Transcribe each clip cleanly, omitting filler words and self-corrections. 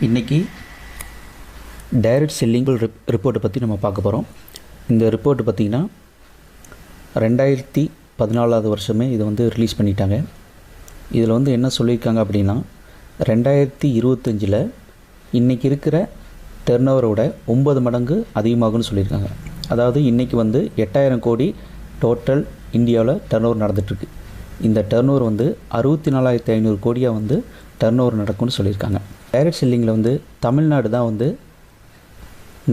இன்றைக்கி direct selling ரிப்போர்ட்டை பற்றி நம்ம பார்க்க போகிறோம். இந்த ரிப்போர்ட்டு பார்த்திங்கன்னா 2014 வருஷமே இதை வந்து ரிலீஸ் பண்ணிட்டாங்க. இதில் என்ன சொல்லியிருக்காங்க அப்படின்னா 2025 இன்றைக்கி இருக்கிற டர்னோவரோட 9 மடங்கு அதிகமாகும்னு சொல்லியிருக்காங்க. அதாவது இன்றைக்கி 8000 கோடி டோட்டல் இந்தியாவில் டர்னோவர் நடந்துகிட்ருக்கு. இந்த டர்னோவர் 64,500 கோடியாக டர்னோவர் நடக்கும்னு சொல்லியிருக்காங்க. டைரக்ட் செல்லிங்கில் தமிழ்நாடு தான்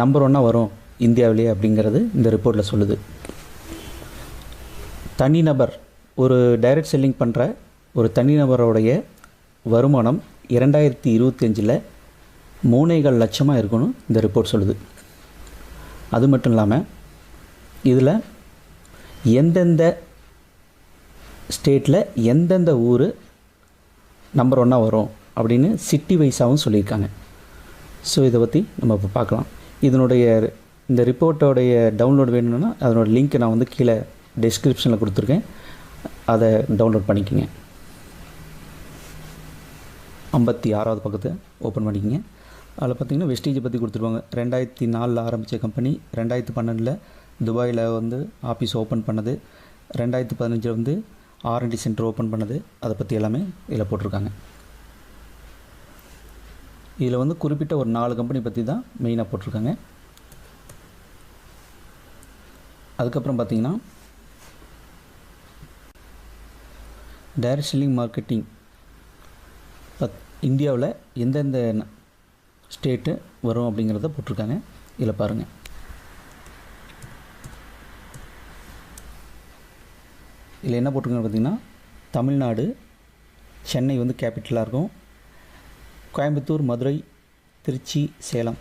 நம்பர் 1 வரும் இந்தியாவிலே அப்படிங்கிறது இந்த ரிப்போர்ட்டில் சொல்லுது. தனிநபர் ஒரு டைரக்ட் செல்லிங் பண்ணுற ஒரு தனிநபரோடைய வருமானம் 2025 3.25 லட்சமாக இருக்குன்னு இந்த ரிப்போர்ட் சொல்லுது. அது மட்டும் இல்லாமல் இதில் எந்தெந்த ஸ்டேட்டில் எந்தெந்த ஊர் நம்பர் 1 வரும் அப்படின்னு சிட்டி வைஸாகவும் சொல்லியிருக்காங்க. ஸோ இதை பற்றி நம்ம இப்போ பார்க்கலாம். இந்த ரிப்போர்ட்டோடைய டவுன்லோட் வேணும்னா அதனோட லிங்க்கை நான் கீழே டிஸ்கிரிப்ஷனில் கொடுத்துருக்கேன். அதை டவுன்லோட் பண்ணிக்கோங்க. 56வது பக்கத்தை ஓப்பன் பண்ணிக்கோங்க. அதில் பார்த்திங்கன்னா வெஸ்டீஜை பற்றி கொடுத்துருவாங்க. 2004 ஆரம்பித்த கம்பெனி 2012 துபாயில் ஆஃபீஸ் ஓப்பன் பண்ணது, 2015 R&D சென்டர் ஓப்பன் பண்ணது, அதை பற்றி எல்லாமே இதில் போட்டிருக்காங்க. இதில் குறிப்பிட்ட ஒரு 4 கம்பெனி பற்றி தான் மெயினாக போட்டிருக்காங்க. அதுக்கப்புறம் பார்த்திங்கன்னா டைரக்ட் செல்லிங் மார்க்கெட்டிங் இந்தியாவில் எந்தெந்த ஸ்டேட்டு வரும் அப்படிங்கிறத போட்டிருக்காங்க. இதில் பாருங்கள். இதில் என்ன போட்டிருக்காங்க பார்த்திங்கன்னா தமிழ்நாடு, சென்னை கேபிட்டலாக இருக்கும். கோயம்புத்தூர், மதுரை, திருச்சி, சேலம்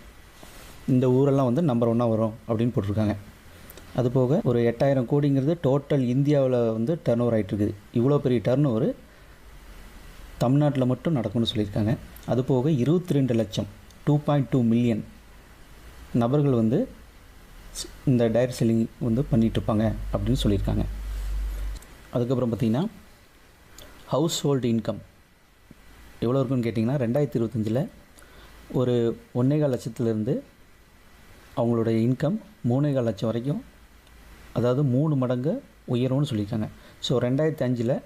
இந்த ஊரெல்லாம் நம்பர் 1 வரும் அப்படின்னு போட்டிருக்காங்க. அதுபோக ஒரு 8000 கோடிங்கிறது டோட்டல் இந்தியாவில் டர்ன் ஓவர் ஆகிட்டுருக்குது. இவ்வளோ பெரிய டர்ன் ஓவர் தமிழ்நாட்டில் மட்டும் நடக்கும்னு சொல்லியிருக்காங்க. அதுபோக 22 லட்சம் 2.2 மில்லியன் நபர்கள் இந்த டைரக்ட் செல்லிங் பண்ணிகிட்ருப்பாங்க அப்படின்னு சொல்லியிருக்காங்க. அதுக்கப்புறம் பார்த்திங்கன்னா ஹவுஸ் ஹோல்டு இன்கம் எவ்வளோ இருக்குன்னு கேட்டிங்கன்னா 2025 ஒரு 1.25 லட்சத்துலேருந்து அவங்களுடைய இன்கம் 3.25 லட்சம் வரைக்கும், அதாவது 3 மடங்கு உயரும்னு சொல்லியிருக்காங்க. ஸோ 2005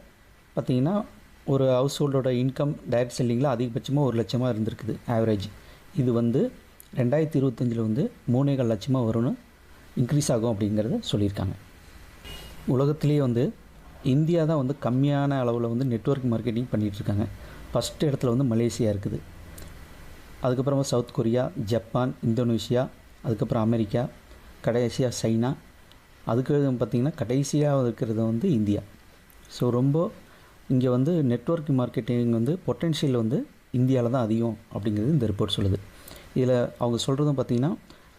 பார்த்திங்கன்னா ஒரு ஹவுஸ் ஹோல்டோட இன்கம் டைரக்ட் செல்லிங்கில் அதிகபட்சமாக 1 லட்சமாக இருந்திருக்குது ஆவரேஜ். இது 2025 3.25 லட்சமாக வரும்னு இன்க்ரீஸ் ஆகும் அப்படிங்கிறத சொல்லியிருக்காங்க. உலகத்திலேயே இந்தியா தான் கம்மியான அளவில் நெட்வொர்க் மார்க்கெட்டிங் பண்ணிகிட்ருக்காங்க. ஃபஸ்ட்டு இடத்துல மலேசியா இருக்குது. அதுக்கப்புறமா சவுத் கொரியா, ஜப்பான், இந்தோனேஷியா, அதுக்கப்புறம் அமெரிக்கா, கடைசியாக சைனா, அதுக்கு பார்த்திங்கன்னா கடைசியாக இருக்கிறது இந்தியா. ஸோ ரொம்ப இங்கே நெட்வொர்க் மார்க்கெட்டிங் பொட்டென்ஷியல் இந்தியாவில் தான் அதிகம் அப்படிங்கிறது இந்த ரிப்போர்ட் சொல்லுது. இதில் அவங்க சொல்கிறதும் பார்த்திங்கன்னா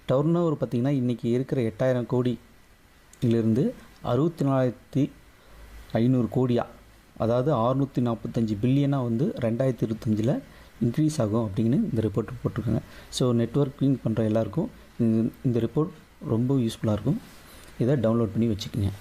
டர்ன் ஓவர் பார்த்திங்கன்னா இன்றைக்கி இருக்கிற 8000 கோடியிலிருந்து 64,500 கோடியாக, அதாவது 645 பில்லியனாக 2025 இன்க்ரீஸ் ஆகும் அப்படின்னு இந்த ரிப்போர்ட் போட்டிருக்காங்க. ஸோ நெட்வொர்க்கிங் பண்ணுற எல்லாருக்கும் இந்த ரிப்போர்ட் ரொம்ப யூஸ்ஃபுல்லாக இருக்கும். இதை டவுன்லோட் பண்ணி வச்சுக்கோங்க.